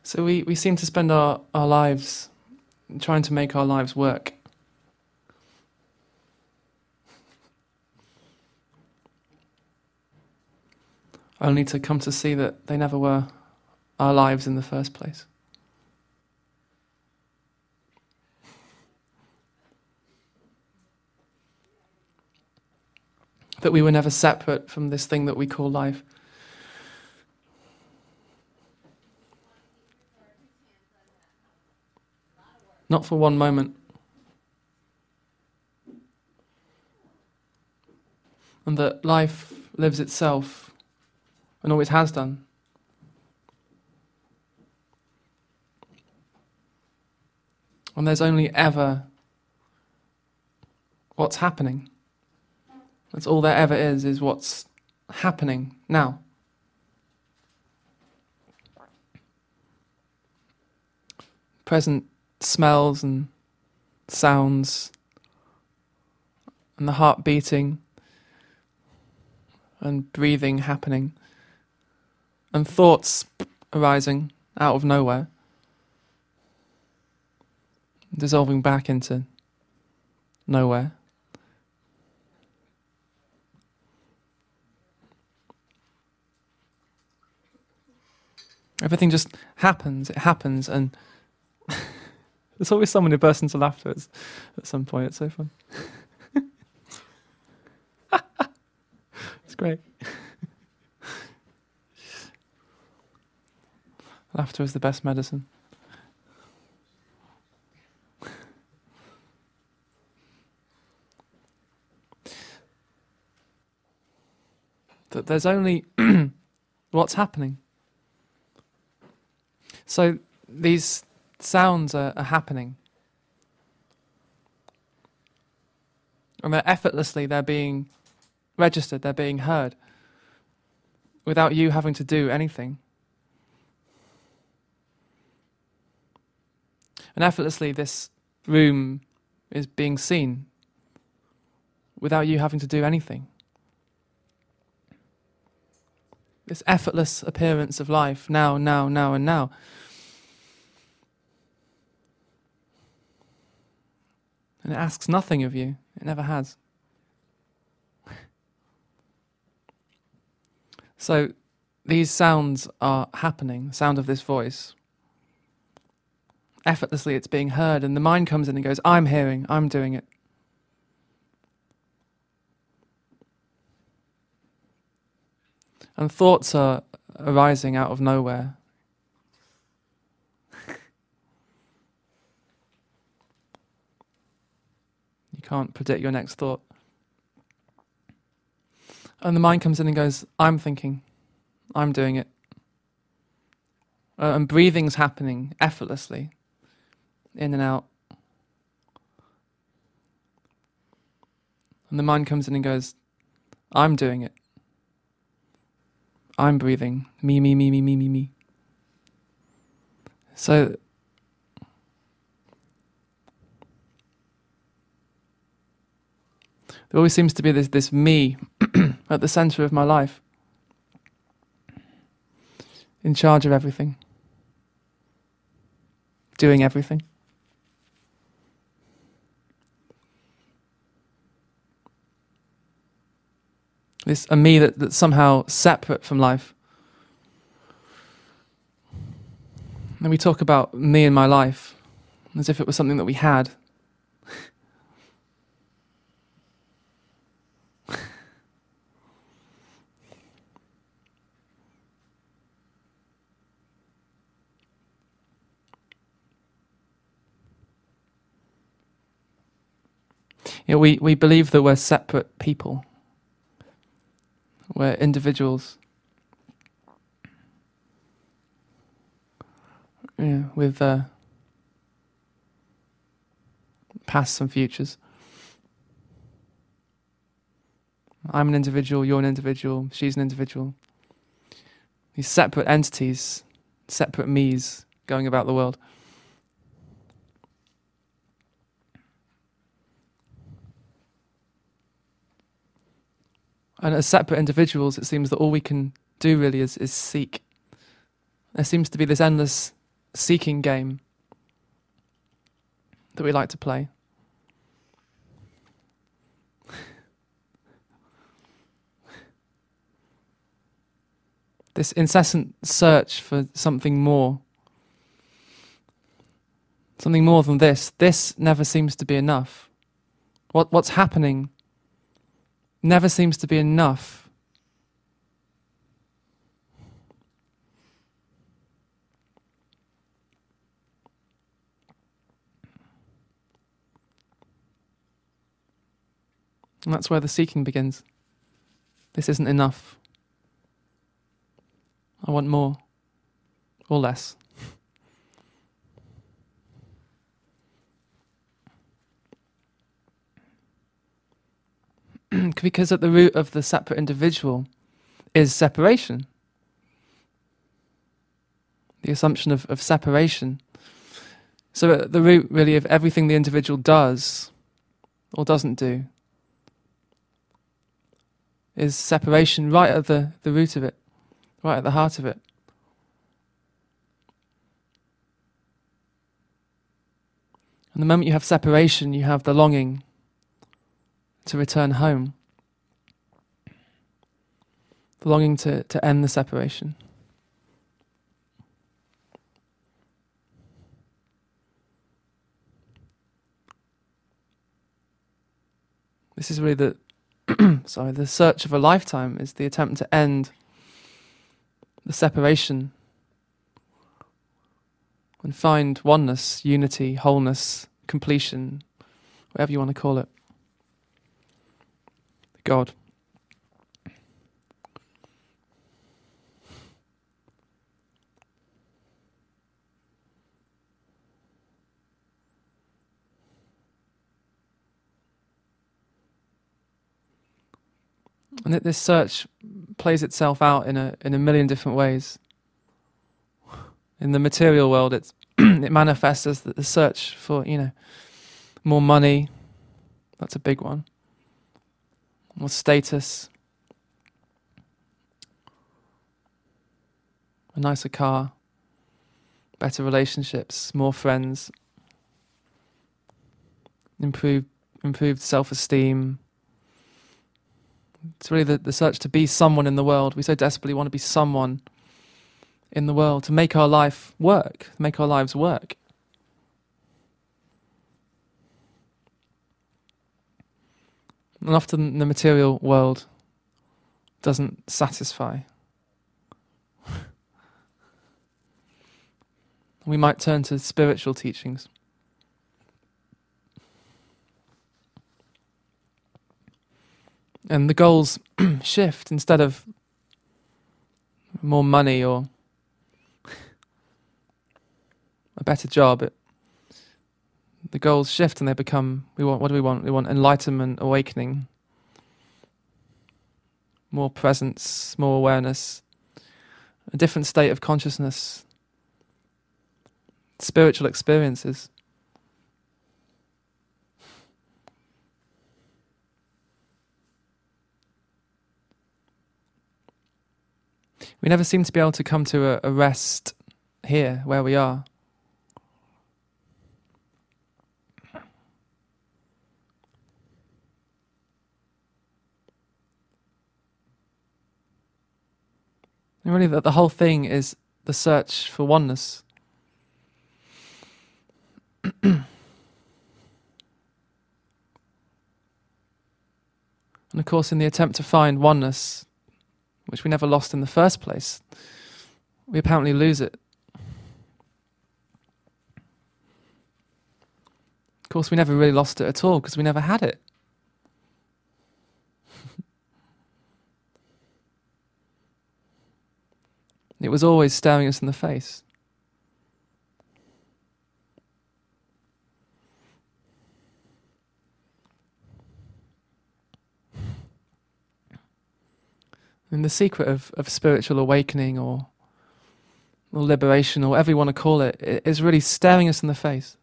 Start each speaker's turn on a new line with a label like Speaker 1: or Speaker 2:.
Speaker 1: So we seem to spend our lives trying to make our lives work. Only to come to see that they never were our lives in the first place. That we were never separate from this thing that we call life. Not for one moment. And that life lives itself, and always has done. And there's only ever what's happening. That's all there ever is what's happening now. Present smells and sounds, and the heart beating, and breathing happening, and thoughts arising out of nowhere, dissolving back into nowhere. Everything just happens, it happens, and there's always someone who bursts into laughter at some point. It's so fun. It's great. Laughter is the best medicine. That there's only what's happening. So these sounds are happening. And they're being registered, they're being heard, without you having to do anything. And effortlessly this room is being seen, without you having to do anything. This effortless appearance of life, now, and now. And it asks nothing of you. It never has. So these sounds are happening, the sound of this voice. Effortlessly it's being heard, and the mind comes in and goes, I'm hearing, I'm doing it. And thoughts are arising out of nowhere. You can't predict your next thought. And the mind comes in and goes, I'm thinking, I'm doing it. And breathing's happening effortlessly, in and out. And the mind comes in and goes, I'm doing it. I'm breathing. Me. So there always seems to be this me at the center of my life, in charge of everything, doing everything. This a me that's somehow separate from life. And we talk about me and my life as if it was something that we had. You know, we believe that we're separate people. We're individuals, with pasts and futures. I'm an individual, you're an individual, she's an individual. These separate entities, separate me's going about the world. And as separate individuals, it seems that all we can do really is seek. There seems to be this endless seeking game that we like to play. This incessant search for something more than this. This never seems to be enough. What's happening never seems to be enough. And that's where the seeking begins. This isn't enough. I want more or less. Because at the root of the separate individual is separation. The assumption of separation. So at the root, really, of everything the individual does or doesn't do is separation, right at the root of it, right at the heart of it. And the moment you have separation, you have the longing to return home. The longing to end the separation. This is really the the search of a lifetime, is the attempt to end the separation and find oneness, unity, wholeness, completion, whatever you want to call it. God. And that this search plays itself out in a million different ways. In the material world, it manifests as the search for, more money. That's a big one. More status. A nicer car. Better relationships. More friends. Improved self-esteem. It's really the search to be someone in the world. We so desperately want to be someone in the world, to make our life work, to make our lives work. And often the material world doesn't satisfy. We might turn to spiritual teachings. And the goals shift. Instead of more money or a better job, the goals shift and they become, what do we want? We want enlightenment, awakening, more presence, more awareness, a different state of consciousness, spiritual experiences. We never seem to be able to come to a rest here, where we are. And really, the whole thing is the search for oneness. And of course, in the attempt to find oneness, which we never lost in the first place, we apparently lose it. Of course, we never really lost it at all, because we never had it. It was always staring us in the face. And the secret of spiritual awakening or liberation, or whatever you want to call it, is really staring us in the face.